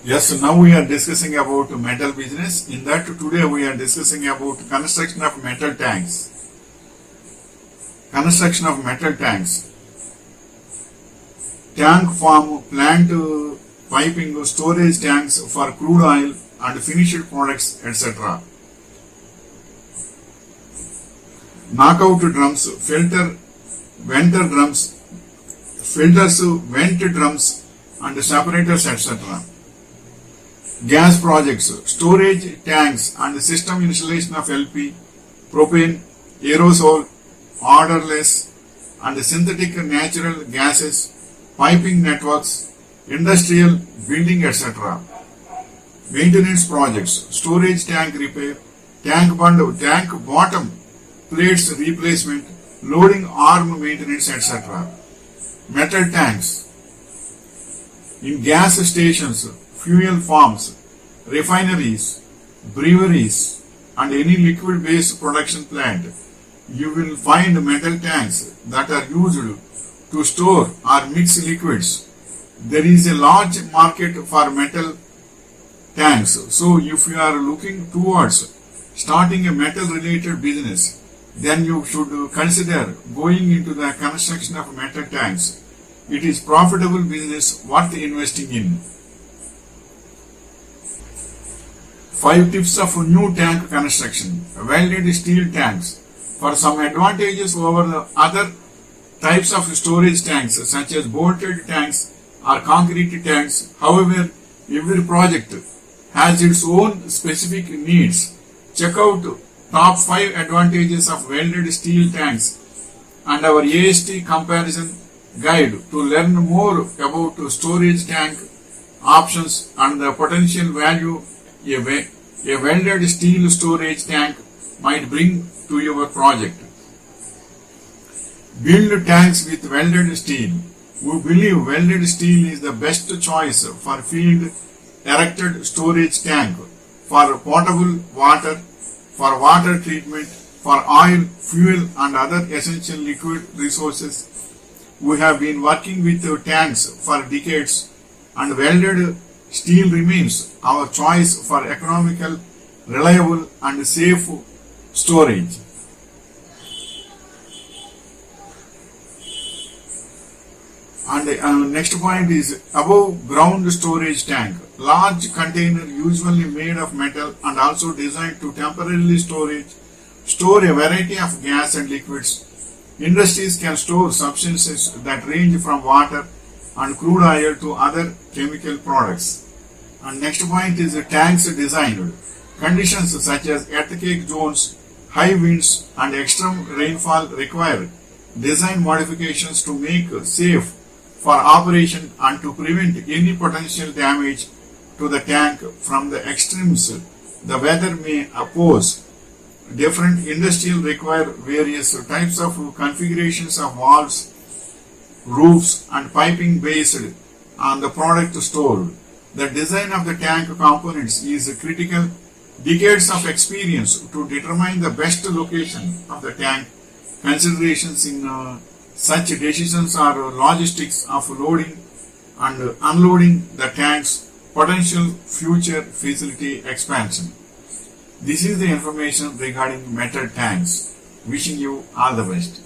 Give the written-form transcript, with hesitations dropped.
Yes, now we are discussing about metal business. In that today we are discussing about construction of metal tanks. Construction of metal tanks. Tank farm, plant piping, storage tanks for crude oil and finished products, etc. Knockout drums, venter drums, filters, vent drums and separators, etc. Gas projects, storage tanks and system installation of LP, propane, aerosol, odorless and synthetic natural gases, piping networks, industrial, building, etc. Maintenance projects, storage tank repair, tank bottom plates replacement, loading arm maintenance, etc. Metal tanks. In gas stations, fuel farms, refineries, breweries, and any liquid-based production plant, you will find metal tanks that are used to store or mix liquids. There is a large market for metal tanks. So if you are looking towards starting a metal-related business, then you should consider going into the construction of metal tanks. It is profitable business worth investing in. 5 tips of new tank construction. Welded steel tanks. For some advantages over the other types of storage tanks such as bolted tanks or concrete tanks. However, every project has its own specific needs. Check out top 5 advantages of welded steel tanks and our AST comparison guide to learn more about storage tank options and the potential value a welded steel storage tank might bring to your project. Build tanks with welded steel. We believe welded steel is the best choice for field erected storage tank for potable water, for water treatment, for oil, fuel and other essential liquid resources. We have been working with tanks for decades and welded steel remains our choice for economical, reliable and safe storage. And next point is above ground storage tank. Large container usually made of metal and also designed to temporarily store a variety of gas and liquids. Industries can store substances that range from water and crude oil to other chemical products. And next point is tanks designed. Conditions such as earthquake zones, high winds and extreme rainfall require design modifications to make safe for operation and to prevent any potential damage to the tank from the extremes the weather may oppose. Different industries require various types of configurations of valves, roofs and piping based on the product stored. The design of the tank components is critical. Decades of experience to determine the best location of the tank. Considerations in such decisions are logistics of loading and unloading the tank's potential future facility expansion. This is the information regarding metal tanks. Wishing you all the best.